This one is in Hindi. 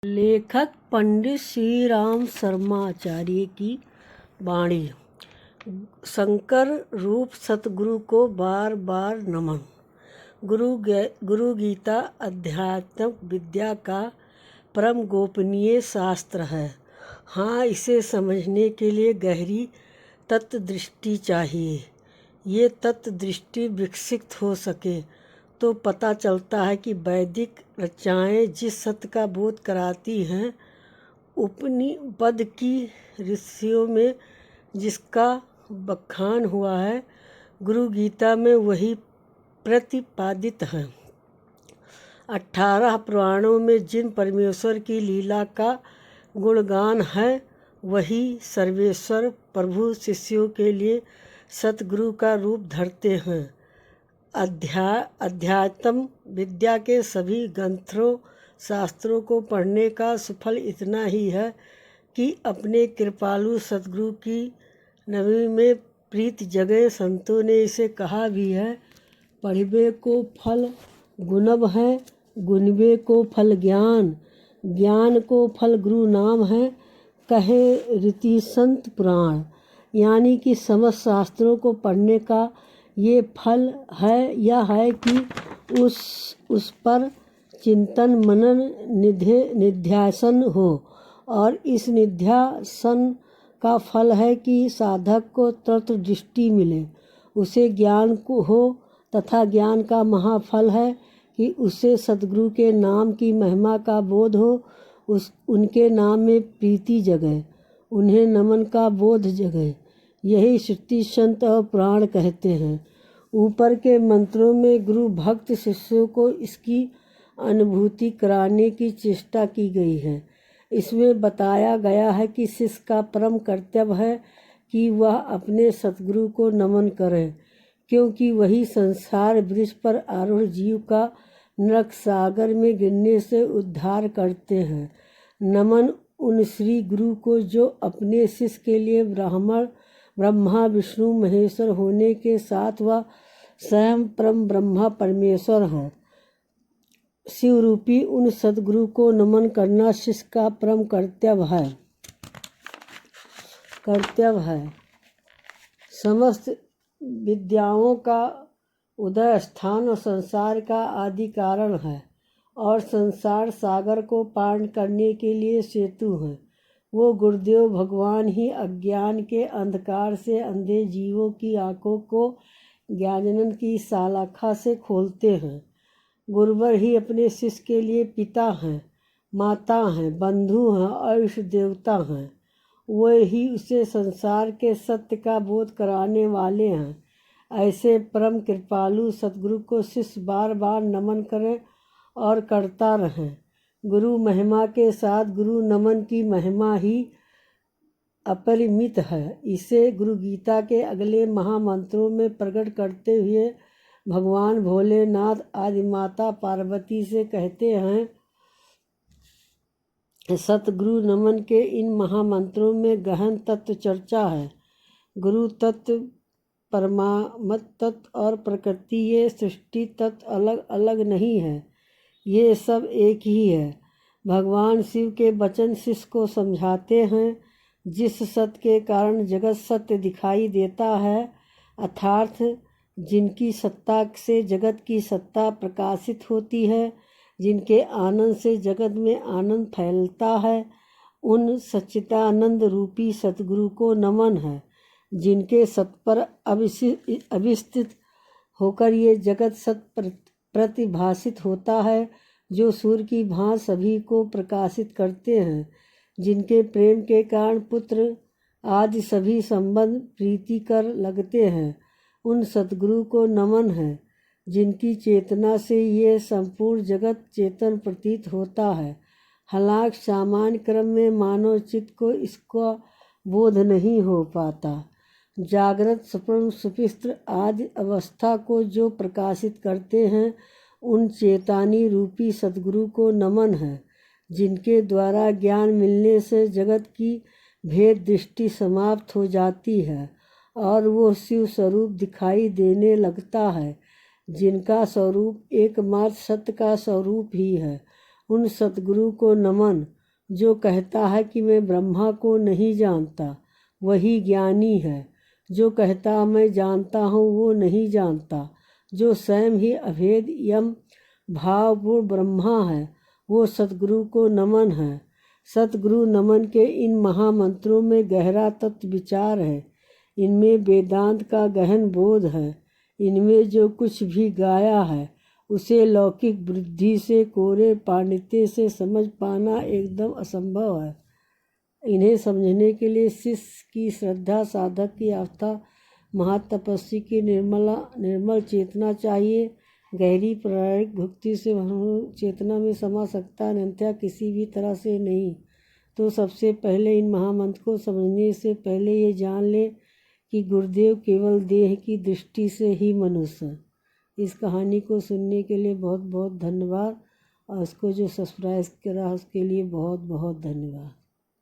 लेखक पंडित श्री राम शर्माचार्य की वाणी। शंकर रूप सतगुरु को बार बार नमन। गुरु गीता अध्यात्म विद्या का परम गोपनीय शास्त्र है। हाँ, इसे समझने के लिए गहरी तत्व दृष्टि चाहिए। ये तत्व दृष्टि विकसित हो सके तो पता चलता है कि वैदिक रचनाएँ जिस सत्य का बोध कराती हैं, उपनिषद की ऋषियों में जिसका बखान हुआ है, गुरु गीता में वही प्रतिपादित है। 18 पुराणों में जिन परमेश्वर की लीला का गुणगान है, वही सर्वेश्वर प्रभु शिष्यों के लिए सतगुरु का रूप धरते हैं। अध्यात्म विद्या के सभी ग्रंथों शास्त्रों को पढ़ने का सुफल इतना ही है कि अपने कृपालु सतगुरु की नवी में प्रीत जगह। संतों ने इसे कहा भी है, पढ़िबे को फल गुणब है, गुणबे को फल ज्ञान, ज्ञान को फल गुरु नाम है, कहे रीति संत पुराण। यानी कि समस्त शास्त्रों को पढ़ने का ये फल है, यह है कि उस पर चिंतन मनन निध्यासन हो, और इस निध्यासन का फल है कि साधक को तत्व दृष्टि मिले, उसे ज्ञान को हो, तथा ज्ञान का महाफल है कि उसे सतगुरु के नाम की महिमा का बोध हो, उनके नाम में प्रीति जगे, उन्हें नमन का बोध जगे। यही श्रुति संत और पुराण कहते हैं। ऊपर के मंत्रों में गुरु भक्त शिष्यों को इसकी अनुभूति कराने की चेष्टा की गई है। इसमें बताया गया है कि शिष्य का परम कर्तव्य है कि वह अपने सतगुरु को नमन करे, क्योंकि वही संसार वृक्ष पर आरूढ़ जीव का नरक सागर में गिरने से उद्धार करते हैं। नमन उन श्री गुरु को जो अपने शिष्य के लिए ब्रह्मा विष्णु महेश्वर होने के साथ वह स्वयं परम ब्रह्मा परमेश्वर हैं। शिवरूपी उन सद्गुरु को नमन करना शिष्य का परम कर्तव्य है। समस्त विद्याओं का उदय स्थान और संसार का आदि कारण है, और संसार सागर को पार करने के लिए सेतु है। वो गुरुदेव भगवान ही अज्ञान के अंधकार से अंधे जीवों की आंखों को ज्ञानन की शालाखा से खोलते हैं। गुरुवर ही अपने शिष्य के लिए पिता हैं, माता हैं, बंधु हैं और इष्ट देवता हैं। वे ही उसे संसार के सत्य का बोध कराने वाले हैं। ऐसे परम कृपालु सतगुरु को शिष्य बार बार नमन करें और करता रहें। गुरु महिमा के साथ गुरु नमन की महिमा ही अपरिमित है। इसे गुरु गीता के अगले महामंत्रों में प्रकट करते हुए भगवान भोलेनाथ आदि माता पार्वती से कहते हैं। सतगुरु नमन के इन महामंत्रों में गहन तत्व चर्चा है। गुरु तत्व, परमात्म तत्व और प्रकृति, ये सृष्टि तत्व अलग अलग नहीं है, ये सब एक ही है। भगवान शिव के वचन शिष्य को समझाते हैं। जिस सत्य के कारण जगत सत्य दिखाई देता है, अर्थात जिनकी सत्ता से जगत की सत्ता प्रकाशित होती है, जिनके आनंद से जगत में आनंद फैलता है, उन सच्चिदानंद रूपी सतगुरु को नमन है। जिनके सत पर अभिष्ठित होकर ये जगत सत प्रतिभासित होता है, जो सूर्य की भांति सभी को प्रकाशित करते हैं, जिनके प्रेम के कारण पुत्र आदि सभी संबंध प्रीतिकर लगते हैं, उन सतगुरु को नमन है। जिनकी चेतना से ये संपूर्ण जगत चेतन प्रतीत होता है। हालांकि सामान्य क्रम में मानव चित्त को इसका बोध नहीं हो पाता। जागृत स्वप्न सुषुप्ति आदि अवस्था को जो प्रकाशित करते हैं, उन चेतानी रूपी सतगुरु को नमन है। जिनके द्वारा ज्ञान मिलने से जगत की भेद दृष्टि समाप्त हो जाती है और वो शिव स्वरूप दिखाई देने लगता है। जिनका स्वरूप एकमात्र सत्य का स्वरूप ही है, उन सतगुरु को नमन जो कहता है कि मैं ब्रह्मा को नहीं जानता, वही ज्ञानी है। जो कहता मैं जानता हूँ वो नहीं जानता। जो स्वयं ही अभेद यम भावपूर्ण ब्रह्मा है, वो सतगुरु को नमन है। सतगुरु नमन के इन महामंत्रों में गहरा तत्व विचार है। इनमें वेदांत का गहन बोध है। इनमें जो कुछ भी गाया है उसे लौकिक बुद्धि से, कोरे पांडित्य से समझ पाना एकदम असंभव है। इन्हें समझने के लिए शिष्य की श्रद्धा, साधक की आस्था, महातपस्वी की निर्मल चेतना चाहिए। गहरी प्रामाणिक भक्ति से चेतना में समा सकता है, अन्यथा किसी भी तरह से नहीं। तो सबसे पहले इन महामंत्र को समझने से पहले ये जान ले कि गुरुदेव केवल देह की दृष्टि से ही मनुष्य है। इस कहानी को सुनने के लिए बहुत बहुत धन्यवाद, और इसको जो सब्सक्राइब करा उसके लिए बहुत बहुत धन्यवाद।